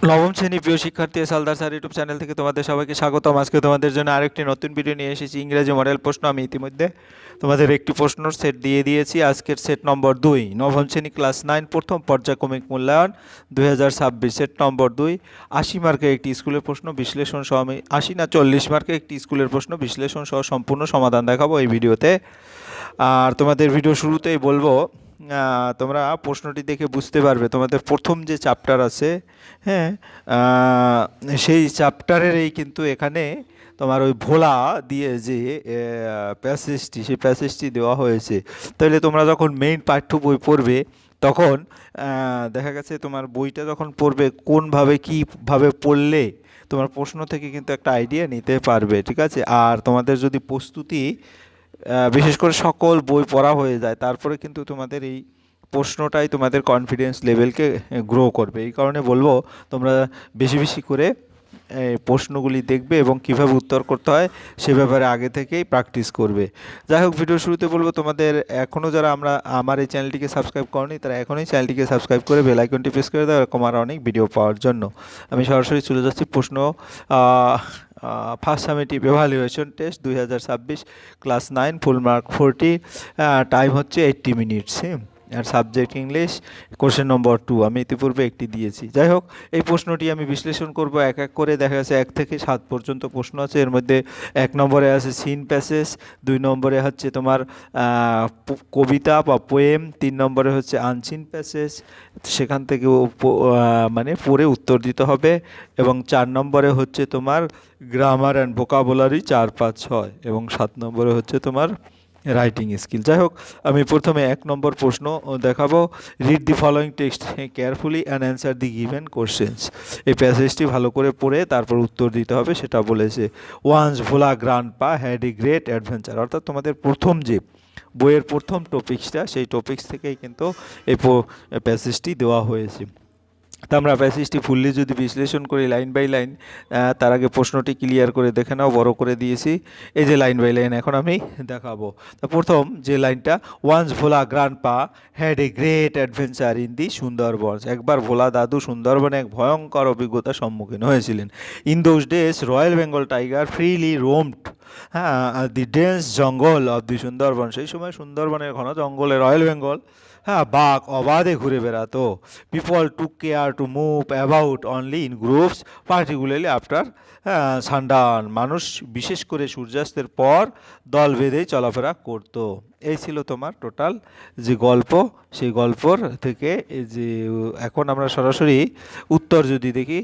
নবম শ্রেণী প্রিয় শিক্ষার্থী সালদার স্যার ইউটিউব চ্যানেল থেকে তোমাদের সবাইকে স্বাগতম। আজকে তোমাদের জন্য আরেকটি নতুন ভিডিও নিয়ে এসেছি, ইংরেজি মডেল প্রশ্ন। আমি ইতিমধ্যে তোমাদের একটি প্রশ্নর সেট দিয়ে দিয়েছি। আজকের সেট নম্বর 2, নবম শ্রেণী ক্লাস 9 প্রথম পর্যায়ক্রমিক মূল্যায়ন 2026, সেট নম্বর 2। 80 মার্কের একটি স্কুলের প্রশ্ন বিশ্লেষণ সহ, আমি 80 না 40 মার্কের একটি স্কুলের প্রশ্ন বিশ্লেষণ সহ সম্পূর্ণ সমাধান দেখাবো এই ভিডিওতে। আর তোমাদের ভিডিও শুরুতেই বলবো, তোমরা প্রশ্নটি দেখে বুঝতে পারবে তোমাদের প্রথম যে চ্যাপ্টার আছে, হ্যাঁ, সেই চ্যাপ্টারের এই কিন্তু এখানে তোমার ওই ভোলা দিয়ে যে প্যাসেজটি, সেই প্যাসেজটি দেওয়া হয়েছে। তাহলে তোমরা যখন মেইন পাঠ্য বই পড়বে তখন দেখা গেছে তোমার বইটা যখন পড়বে কোনভাবে কীভাবে পড়লে তোমার প্রশ্ন থেকে কিন্তু একটা আইডিয়া নিতে পারবে, ঠিক আছে। আর তোমাদের যদি প্রস্তুতি বিশেষ করে সকল বই পড়া হয়ে যায়, তারপরে কিন্তু তোমাদের এই প্রশ্নটাই তোমাদের কনফিডেন্স লেভেলকে গ্রো করবে। এই কারণে বলবো তোমরা বেশি বেশি করে প্রশ্নগুলি দেখবে এবং কিভাবে উত্তর করতে হয় সে ব্যাপারে আগে থেকেই প্র্যাকটিস করবে। যাই হোক, ভিডিও শুরুতে বলবো তোমাদের এখনও যারা আমার এই চ্যানেলটিকে সাবস্ক্রাইব করনি তারা এখনই চ্যানেলটিকে সাবস্ক্রাইব করে বেল আইকনটি প্রেস করে দাও এরকম আরও অনেক ভিডিও পাওয়ার জন্য। আমি সরাসরি চলে যাচ্ছি প্রশ্ন। First summative evaluation test 2026 class 9, full mark 40, time হচ্ছে 80 মিনিটস। আর সাবজেক্ট ইংলিশ, কোশ্চেন নম্বর 2 আমি ইতিপূর্বে একটি দিয়েছি। যাই হোক, এই প্রশ্নটি আমি বিশ্লেষণ করব এক এক করে। দেখা যাচ্ছে 1 থেকে 7 পর্যন্ত প্রশ্ন আছে। এর মধ্যে 1 নম্বরে আছে সিন প্যাসেজ, 2 নম্বরে হচ্ছে তোমার কবিতা বা পোয়েম, 3 নম্বরে হচ্ছে আনসিন প্যাসেজ, সেখান থেকে মানে পড়ে উত্তর দিতে হবে, এবং 4 নম্বরে হচ্ছে তোমার গ্রামার অ্যান্ড ভোকাবুলারি 4, 5, 6, এবং 7 নম্বরে হচ্ছে তোমার রাইটিং স্কিল। যাই হোক, আমি প্রথমে 1 নম্বর প্রশ্ন দেখাবো। Read the following text carefully and answer the given questions. এই প্যাসেজটি ভালো করে পড়ে তারপর উত্তর দিতে হবে, সেটা বলেছে। Once Bhola grandpa had a great adventure, অর্থাৎ তোমাদের প্রথম যে বইয়ের প্রথম টপিক্সটা, সেই টপিক্স থেকেই কিন্তু এই প্যাসেজটি দেওয়া হয়েছে। তা আমরা প্যাসেজটি ফুললি যদি বিশ্লেষণ করি লাইন বাই লাইন, তার আগে প্রশ্নটি ক্লিয়ার করে দেখে নাও, বড় করে দিয়েছি। এই যে লাইন বাই লাইন এখন আমি দেখাবো। তা প্রথম যে লাইনটা, once Bhola grandpa had a great adventure in the Sundarbans, একবার ভোলা দাদু সুন্দরবনে এক ভয়ঙ্কর অভিজ্ঞতার সম্মুখীন হয়েছিলেন। In those days royal Bengal tiger freely roamed, হ্যাঁ, the dense jungle of the Sundarban, সেই সময় সুন্দরবনের ঘন জঙ্গলে রয়্যাল বেঙ্গল, হ্যাঁ, বাঘ অবাধে ঘুরে বেড়াতো। People took care to move about only in groups particularly after sundown, মানুষ বিশেষ করে সূর্যাস্তের পর দল বেঁধেই চলাফেরা করত। এই ছিল তোমার টোটাল যে গল্প, সেই গল্পর থেকে এই যে এখন আমরা সরাসরি উত্তর যদি দেখি,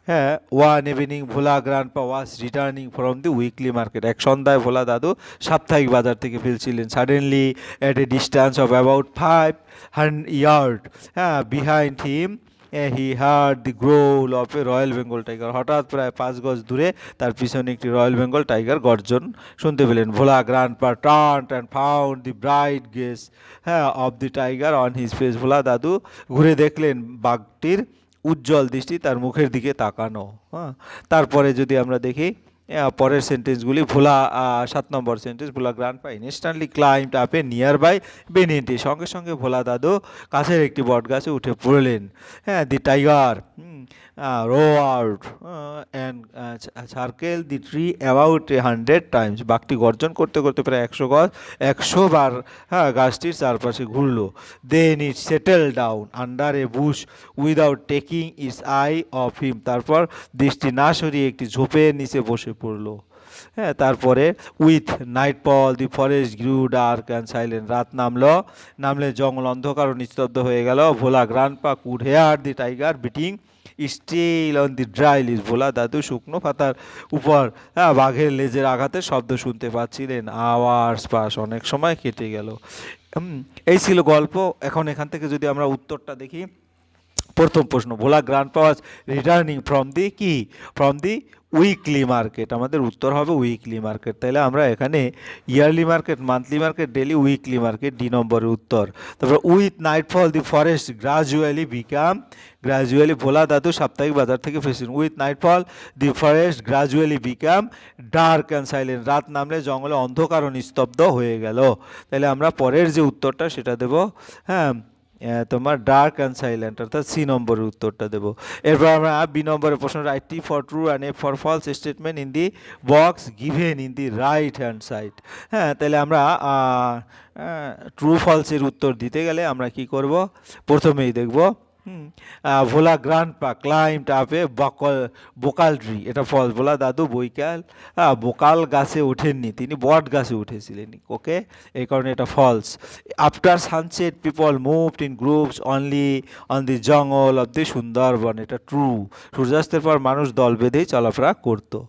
হ্যাঁ, one evening Bhola grandpa was returning from the weekly market, এক সন্ধ্যায় ভোলা দাদু সাপ্তাহিক বাজার থেকে ফিরছিলেন। Suddenly at a distance of about 500 yard, হ্যাঁ, behind him he heard the growl of a royal Bengal tiger, হঠাৎ প্রায় 5 গজ দূরে তার পিছনে একটি রয়্যাল বেঙ্গল টাইগার গর্জন শুনতে পেলেন। Bhola grandpa turned and found the bright gaze, হ্যাঁ, of the tiger on his face, Bhola দাদু ঘুরে দেখলেন বাঘটির উজ্জ্বল দৃষ্টি তার মুখের দিকে তাকানো। হ্যাঁ, তারপরে যদি আমরা দেখি পরের সেন্টেন্সগুলি, ভোলা 7 নম্বর sentence, Bhola grandpa instantly climbed up a nearby banyan tree, সঙ্গে সঙ্গে ভোলা দাদু কাছের একটি বট গাছে উঠে পড়লেন। হ্যাঁ, the tiger roared and circled the tree about 100 times, বাঘটি গর্জন করতে করতে প্রায় 100 বার, হ্যাঁ, গাছটির চারপাশে ঘুরলো। Then it settled down under a bush without taking its eye off him, তারপর দৃষ্টি না সরিয়ে একটি ঝোপের নিচে বসে পড়লো। হ্যাঁ, তারপরে with nightfall the forest grew dark and silent, রাত নামলে জঙ্গল অন্ধকার ও নিস্তব্ধ হয়ে গেল। Bhola grandpa could hear the tiger beating still on the dry leaves, ভোলা দাদু শুকনো পাতার উপর, হ্যাঁ, বাঘের লেজের আঘাতের শব্দ শুনতে পাচ্ছিলেন। আওয়ার্স পাস, অনেক সময় কেটে গেল। এই ছিল গল্প। এখন এখান থেকে যদি আমরা উত্তরটা দেখি, প্রথম প্রশ্ন, Bhola grandpa was returning from the weekly market, আমাদের উত্তর হবে উইকলি মার্কেট। তাহলে আমরা এখানে yearly market, monthly market, daily, weekly market, D নম্বরের উত্তর। তারপর with nightfall the forest gradually Bhola দাদু সাপ্তাহিক বাজার থেকে ফিরছেন। With nightfall the forest gradually become dark and silent, রাত নামলে জঙ্গলে অন্ধকার ও নিস্তব্ধ হয়ে গেল। তাহলে আমরা পরের যে উত্তরটা সেটা দেব, হ্যাঁ, তোমার ডার্ক অ্যান্ড সাইলেন্ট, অর্থাৎ সি নম্বরের উত্তরটা দেবো। এরপর আমরা বি নম্বরের প্রশ্ন, write T for true and F for false statement in the box given in the right hand side. হ্যাঁ, তাহলে আমরা ট্রু ফলসের উত্তর দিতে গেলে আমরা কি করব, প্রথমেই দেখব ভোলা গ্রান্ডপা ক্লাইম্বড আপ এ বোকাল ট্রি, এটা ফলস। ভোলা দাদু বোকাল গাছে ওঠেননি, তিনি বট গাছে উঠেছিলেন, ওকে, এই কারণে এটা false. After sunset people moved in groups only on the jungle of the Sundarban, এটা ট্রু। সূর্যাস্তের পর মানুষ দল বেঁধেই চলাফেরা করতো।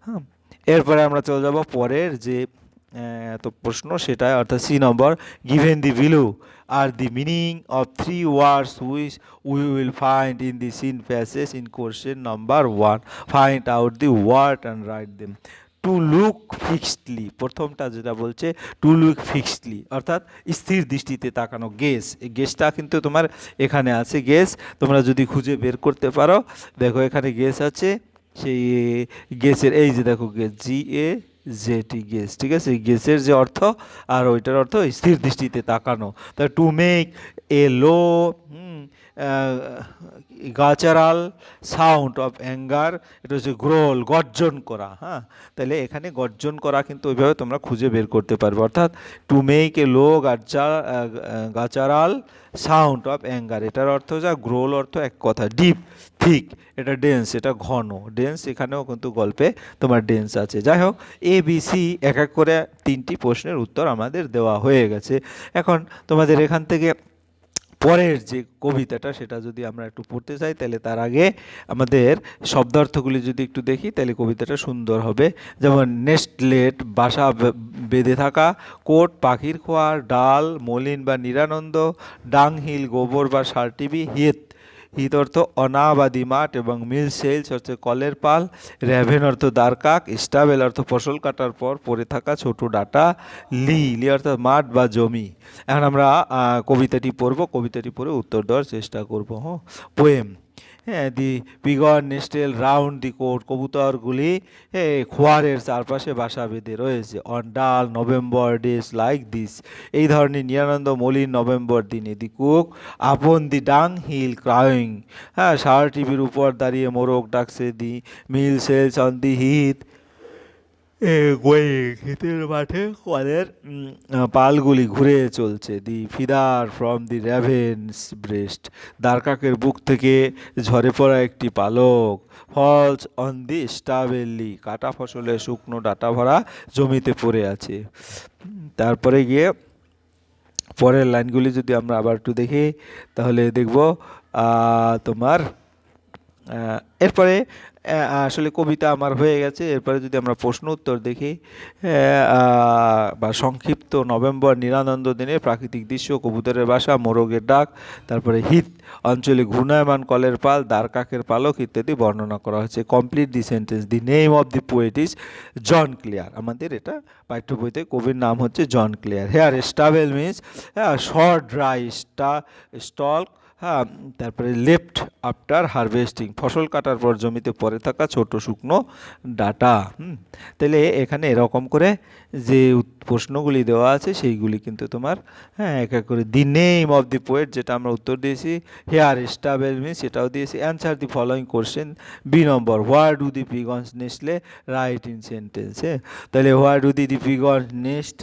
হ্যাঁ, এরপরে আমরা চলে যাব পরের যে তো প্রশ্ন, সেটা অর্থাৎ সি নম্বর, given the below are the meaning of three words which we will find in the seen passage in question number 1, find out the word and write them. To look fixedly, প্রথমটা যেটা বলছে two look ফিক্সডলি, অর্থাৎ স্থির দৃষ্টিতে তাকানো, guess. এই গেসটা কিন্তু তোমার এখানে আছে, গেস তোমরা যদি খুঁজে বের করতে পারো, দেখো এখানে গেস আছে, সেই গেসের এই যে দেখো গেস, GAZT, গেস, ঠিক আছে, এই গেসের যে অর্থ আর ওইটার অর্থ স্থির দৃষ্টিতে তাকানো। তা to make a low guttural sound of anger, এটা হচ্ছে গ্রোল, গর্জন করা। হ্যাঁ, তাহলে এখানে গর্জন করা কিন্তু ওইভাবে তোমরা খুঁজে বের করতে পারবে, অর্থাৎ to make a low guttural sound of anger, এটার অর্থ যা, গ্রোল অর্থ এক কথা, ডিপ, থিক, এটা ডেন্স, এটা ঘন, ডেন্স, এখানেও কিন্তু গল্পে তোমার ডেন্স আছে। যাই হোক, ABC এক এক করে 3টি প্রশ্নের উত্তর আমাদের দেওয়া হয়ে গেছে। এখন তোমাদের এখান থেকে পরের যে কবিতাটা, সেটা যদি আমরা একটু পড়তে চাই, তাহলে তার আগে আমাদের শব্দার্থগুলি যদি একটু দেখি, তাহলে কবিতাটা সুন্দর হবে। যেমন নেস্টলেট, বাসা বেঁধে থাকা, কোট, পাখির খোয়ার, ডাল, মলিন বা নিরানন্দ, ডাংহিল, গোবর বা সারটিবি, হিত, হিত অর্থ অনাবাদি মাঠ, এবং মিল সেলস হচ্ছে কলের পাল, র্যাভেন অর্থ দ্বারকাক, স্টাবেল অর্থ ফসল কাটার পর পড়ে থাকা ছোট ডাটা, লি অর্থাৎ মাঠ বা জমি। এখন আমরা কবিতাটি পড়ব, কবিতাটি পড়ে উত্তর দেওয়ার চেষ্টা করব। হ্যাঁ, পোয়েম। হ্যাঁ, দি পিগন নেস্টেল রাউন্ড দি কোট, কবুতরগুলি খোয়ারের চারপাশে বাসা বেঁধে রয়েছে। অন ডাল নভেম্বর ডেজ লাইক দিস, এই ধরনের নিরানন্দ মলিন নভেম্বর দিনে। দি কুক আপন দি ডাং হিল ক্রাইং, হ্যাঁ, সার টিভির উপর দাঁড়িয়ে মোরগ ডাকছে। দি মিল সেলস অন দি হিথ, ক্ষেতের মাঠে কলের পালগুলি ঘুরে চলছে। দি feather from the raven's breast, দ্বারকাকের বুক থেকে ঝরে পড়া একটি পালক। ফলস অন দি স্টাবেলি, কাটা ফসলে শুকনো ডাটা ভরা জমিতে পড়ে আছে। তারপরে গিয়ে পরের লাইনগুলি যদি আমরা আবার একটু দেখি, তাহলে দেখব তোমার এরপরে আসলে কবিতা আমার হয়ে গেছে। এরপরে যদি আমরা প্রশ্ন উত্তর দেখি, বা সংক্ষিপ্ত, নভেম্বর নিরানন্দ দিনে প্রাকৃতিক দৃশ্য, কবুতরের বাসা, মোরগের ডাক, তারপরে হিত অঞ্চলে ঘূর্ণায়মান কলের পাল, দ্বারকাকের পালক ইত্যাদি বর্ণনা করা হয়েছে। Complete the sentence. The name of the poet is John Clare, আমাদের এটা পাঠ্য বইতে কবির নাম হচ্ছে John Clare. Here stubble means short dry stalk, হ্যাঁ, তারপরে লেফট আফটার হারভেস্টিং, ফসল কাটার পর জমিতে পড়ে থাকা ছোট শুকনো ডাটা। তাহলে এখানে এরকম করে যে প্রশ্নগুলি দেওয়া আছে সেইগুলি কিন্তু তোমার, হ্যাঁ, এক এক করে। The name of the poet, যেটা আমরা উত্তর দিয়েছি। হেয়ার স্টাবেল মিন্স, সেটাও দিয়েছি। Answer the following question, B নম্বর, where do the pigeons nestle write in sentence. হ্যাঁ, তাহলে where do the pigeons nest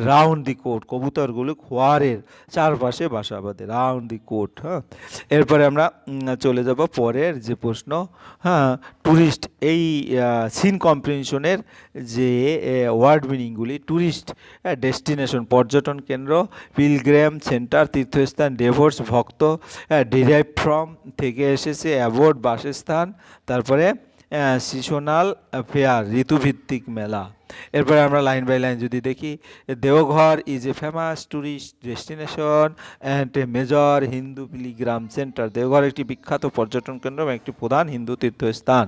round the cote, কবুতরগুলো খোয়ারের চারপাশে বাসা বাঁধে, রাউন্ড দি কোট। হ্যাঁ, এরপরে আমরা চলে যাব পরের যে প্রশ্ন। হ্যাঁ, ট্যুরিস্ট, এই সিন কম্প্রিহেনশনের যে ওয়ার্ড মিনিংগুলি, ট্যুরিস্ট ডেস্টিনেশন, পর্যটন কেন্দ্র, পিলগ্রাম সেন্টার, তীর্থস্থান, ডেভোর্স ভক্ত, ডিরাইভ ফ্রম থেকে এসেছে, অ্যাবোর্ড বাসস্থান, তারপরে সিজনাল ফেয়ার ঋতুভিত্তিক মেলা। এরপরে আমরা লাইন বাই লাইন যদি দেখি, Deoghar is a famous tourist destination and a major Hindu pilgrim centre, Deoghar একটি বিখ্যাত পর্যটন কেন্দ্র এবং একটি প্রধান হিন্দু তীর্থস্থান।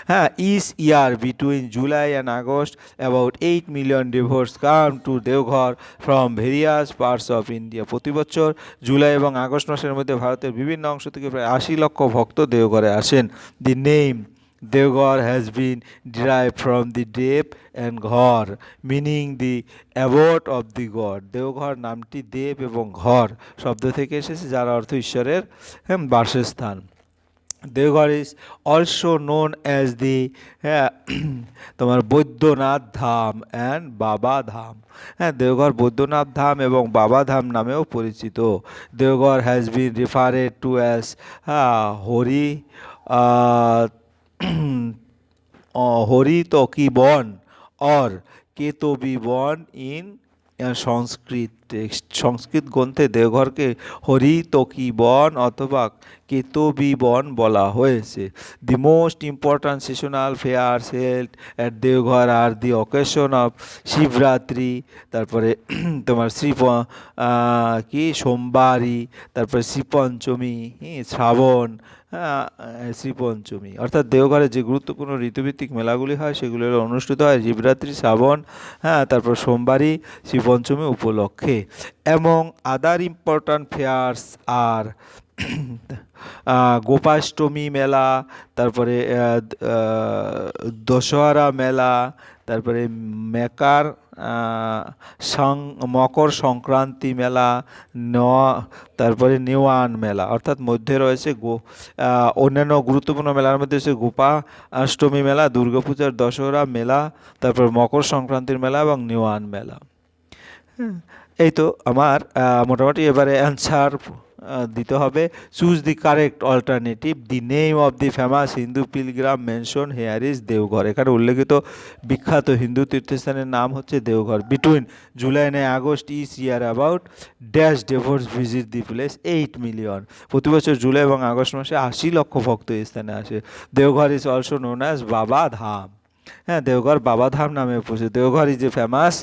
হ্যাঁ, each year between July and August about 8 million devotees come to Deoghar from various parts of India, প্রতি বছর জুলাই এবং আগস্ট মাসের মধ্যে ভারতের বিভিন্ন অংশ থেকে প্রায় 80 লক্ষ ভক্ত দেওঘরে আসেন। The name Devghar has been derived from the Dev and Ghar, meaning the abode of the god. Deoghar নামটি দেব এবং ঘর শব্দ থেকে এসেছে, যার অর্থ ঈশ্বরের বাসস্থান। Deoghar is also known as the তোমার বৈদ্যনাথ ধাম অ্যান্ড বাবা ধাম। হ্যাঁ, দেওঘর বৈদ্যনাথ ধাম এবং বাবা ধাম নামেও পরিচিত। Deoghar has been referred to as Hari Haritaki Ban or কেতবী বন ইন সংস্কৃত টেক্সট। সংস্কৃত গ্রন্থে দেওঘরকে হরিতকি বন অথবা কেতবী বন বলা হয়েছে। The most important seasonal fairs held at Deoghar are the occasion of Shivratri, তারপরে তোমার কি সোমবারী, তারপরে শ্রীপঞ্চমী, শ্রাবণ, শ্রীপঞ্চমী। অর্থাৎ দেওঘরে যে গুরুত্বপূর্ণ ঋতুভিত্তিক মেলাগুলি হয় সেগুলো অনুষ্ঠিত হয় শিবরাত্রি, শ্রাবণ, তারপর সোমবারী, শ্রীপঞ্চমী উপলক্ষে। এবং আদার ইম্পর্ট্যান্ট ফেয়ার্স আর গোপাষ্টমী মেলা, তারপরে দশহরা মেলা, তারপরে মকর সংক্রান্তি মেলা, তারপরে নেওয়ান মেলা। অর্থাৎ মধ্যে রয়েছে অন্যান্য গুরুত্বপূর্ণ মেলার মধ্যে হচ্ছে গোপাষ্টমী মেলা, দুর্গাপূজার দশহরা মেলা, তারপর মকর সংক্রান্তির মেলা এবং নেওয়ান মেলা। এই তো আমার মোটামুটি এবারে অ্যান্সার দিতে হবে। Choose the correct alternative. The name of the famous Hindu pilgrim mention here is Deoghar. এখানে উল্লেখিত বিখ্যাত হিন্দু তীর্থস্থানের নাম হচ্ছে Deoghar. Between July and August each year about dash devotees visit the place 8 million. প্রতি বছর জুলাই এবং আগস্ট মাসে 80 লক্ষ ভক্ত এই স্থানে আসে। Deoghar is also known as বাবা ধাম। হ্যাঁ, দেওঘর বাবাধাম নামে পরিচিত। Deoghar is a famous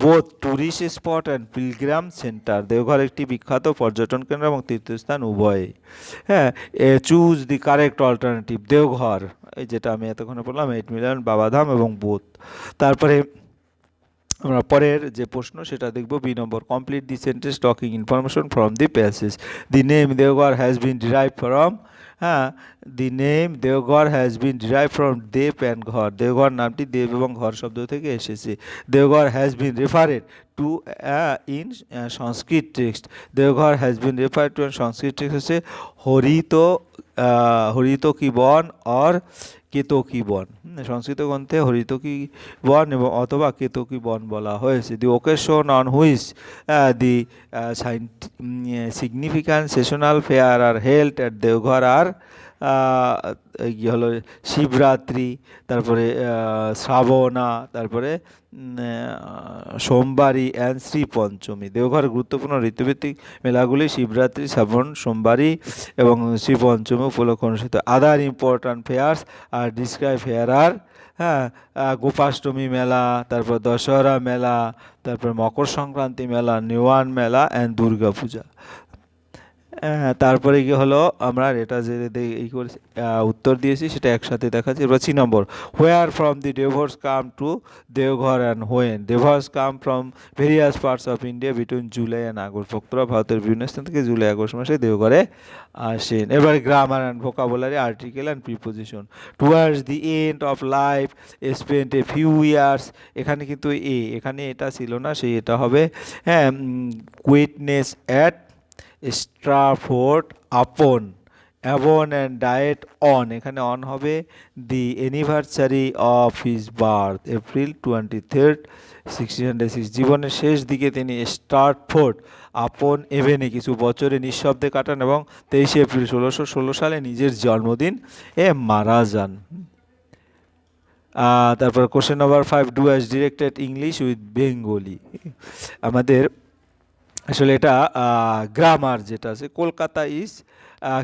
both tourist spot and পিলগ্রাম centre. Deoghar একটি বিখ্যাত পর্যটন কেন্দ্র এবং তীর্থস্থান উভয়। হ্যাঁ, choose the correct alternative. Deoghar, এই যেটা আমি এতক্ষণে বললাম, 8 মিলিয়ন, বাবাধাম এবং বোথ। তারপরে আমরা পরের যে প্রশ্ন সেটা দেখব, বি নম্বর। Complete the sentence taking information from the passage. The name Deoghar has been derive from the name Deoghar has been derive from Deb and Ghar. Deoghar নামটি দেব এবং ঘর শব্দ থেকে এসেছে। Deoghar has been referred to in Sanskrit text. Deoghar has been referred to in Sanskrit text হচ্ছে Haritaki Ban or কেতকী বন। সংস্কৃত গ্রন্থে হরিতকি বন এবং অথবা কেতকী বন বলা হয়েছে। The occasion on which the significant seasonal fair are held at Deoghar are হলো শিবরাত্রি, তারপরে শ্রাবণা, তারপরে সোমবারী অ্যান্ড শ্রীপঞ্চমী। দেওঘর গুরুত্বপূর্ণ ঋতুভিত্তিক মেলাগুলি শিবরাত্রি, শ্রাবণ, সোমবারী এবং শ্রীপঞ্চমী উপলক্ষে অনুষ্ঠিত। আদার ইম্পর্ট্যান্ট ফেয়ার্স আর ডিসক্রাইব ফেয়ার আর গোপাষ্টমী মেলা, তারপর দশহরা মেলা, তারপর মকর সংক্রান্তি মেলা, নেওয়ান মেলা অ্যান্ড দুর্গা পূজা। তারপরে কি হলো, আমরা এটা যে এই করে উত্তর দিয়েছি সেটা একসাথে দেখাচ্ছি। এবার 3 নম্বর। Where from the devotees come to Deoghar and when. Devotees come from various parts of India between July and August. ভক্তরা ভারতের বিভিন্ন স্থান থেকে জুলাই আগস্ট মাসে দেওঘরে আসেন। এবার grammar and vocabulary, article and preposition. Towards the end of life spent a few years. এখানে কিন্তু এখানে এটা ছিল না, সেই এটা হবে কুইটনেস at Stratford upon, Avon and died on. এখানে অন হবে the anniversary of his birth April 23, 1606। জীবনের শেষ দিকে তিনি স্ট্রাফোর্ড আপন এভেনে কিছু বছরে নিঃশব্দে কাটান এবং 23 এপ্রিল 1616 সালে নিজের জন্মদিন মারা যান। তারপর question number 5। Do as directed English with Bengali. আমাদের আসলে এটা গ্রামার যেটা আছে, কলকাতা ইজ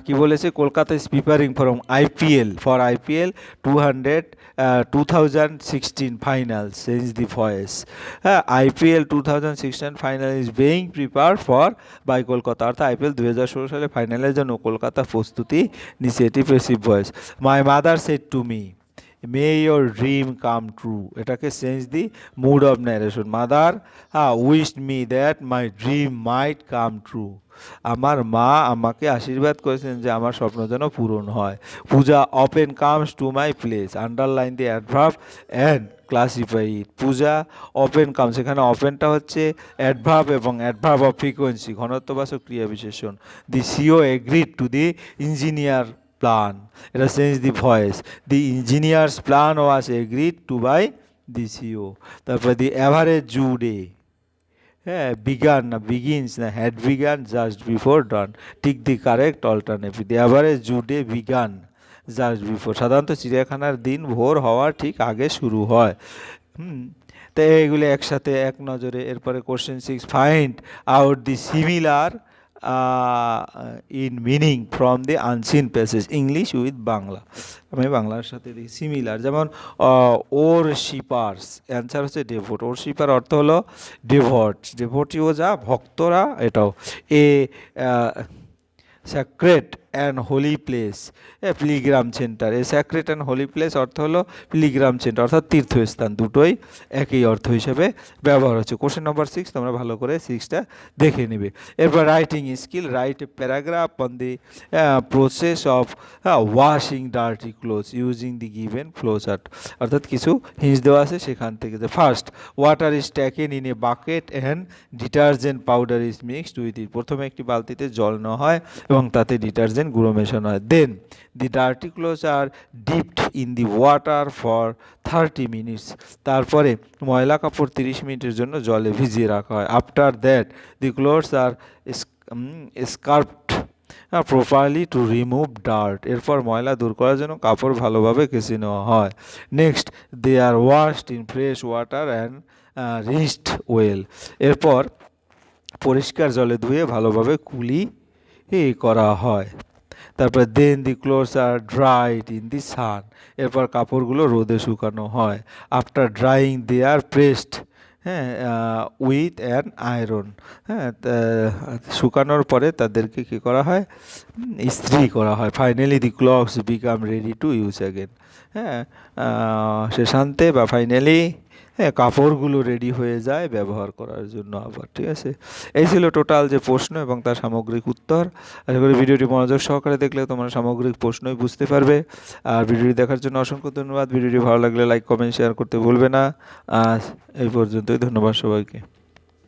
কি বলেছে, Kolkata is preparing from IPL 2016 final change the voice. IPL 2016 final is being prepare for by Kolkata. অর্থাৎ আইপিএল 2016 সালে ফাইনালের জন্য কলকাতা প্রস্তুতি নিচ্ছে। এটি passive voice. My mother said to me may your dream come true. এটাকে change the mood of narration. Mother wished me that my dream might come true. আমার মা আমাকে আশীর্বাদ করেছেন যে আমার স্বপ্ন যেন পূরণ হয়। Puja often comes to my place, underline the adverb and classify it. Puja often comes, এখানে অফেনটা হচ্ছে অ্যাডভার্ব এবং অ্যাডভার্ব অফ ফ্রিকোয়েন্সি, ঘনত্ববাচক ক্রিয়া বিশেষণ। The CO agreed to the engineer plan, এটা change the voice. The engineers plan was agreed to by the CO. তারপরে the average zoo day, হ্যাঁ, বিগান না বিগিনস না had began just before dawn, ঠিক the correct alternative. The average zoo day began just before, সাধারণত চিড়িয়াখানার দিন ভোর হওয়ার ঠিক আগে শুরু হয়। তো এইগুলি একসাথে এক নজরে। এরপরে question 6, find out the similar in meaning from the unseen passage, English with Bangla. আমি বাংলার সাথে দিই সিমিলার, যেমন ওর শিপার্স, অ্যান্সার হচ্ছে ডেভোট। ওর শিপার অর্থ হলো ডেভট, ডেভোটিও যা ভক্তরা, এটাও। A sacred and holy place, pilgrim centre. A sacred and holy place অর্থ হলো পিলিগ্রাম সেন্টার, অর্থাৎ তীর্থস্থান, দুটোই একই অর্থ হিসেবে ব্যবহার হচ্ছে। কোশ্চেন নম্বর 6, তোমরা ভালো করে 6টা দেখে নেবে। এরপর writing skill, write a paragraph on the process of washing dirty clothes using the given flow chart, অর্থাৎ কিছু হিন্স দেওয়া আছে সেখান থেকে। যে first, water is taken in a bucket and detergent powder is mixed with it, প্রথমে একটি বালতিতে জল নেওয়া হয় এবং তাতে ডিটারজেন্ট গুঁড়ো মেশানো হয়। Then the dirty clothes are dipped in the water for 30 minutes, তারপরে ময়লা কাপড় 30 মিনিটের জন্য জলে ভিজিয়ে রাখা হয়। After that the clothes are scrubbed properly to remove dirt, এরপর ময়লা দূর করার জন্য কাপড় ভালোভাবে কেচে নেওয়া হয়। Next, they are washed in fresh water and rinsed well, এরপর পরিষ্কার জলে ধুয়ে ভালোভাবে কুলি করা হয়। তারপর then the clothes are dried in the sun, এরপর কাপড়গুলো রোদে শুকানো হয়। After drying they are pressed, হ্যাঁ, উইথ অ্যান আয়রন, হ্যাঁ, শুকানোর পরে তাদেরকে কী করা হয়, ইস্ত্রি করা হয়। Finally the clothes become ready to use again, হ্যাঁ, শেষান্তে বা ফাইনালি, হ্যাঁ, কাপড়গুলো রেডি হয়ে যায় ব্যবহার করার জন্য আবার। ঠিক আছে, এই ছিল টোটাল যে প্রশ্ন এবং তার সামগ্রিক উত্তর। আশা করি ভিডিওটি মনোযোগ সহকারে দেখলে তোমরা সামগ্রিক প্রশ্নই বুঝতে পারবে। আর ভিডিওটি দেখার জন্য অসংখ্য ধন্যবাদ। ভিডিওটি ভালো লাগলে লাইক কমেন্ট শেয়ার করতে ভুলবে না। আজ এই পর্যন্তই, ধন্যবাদ সবাইকে।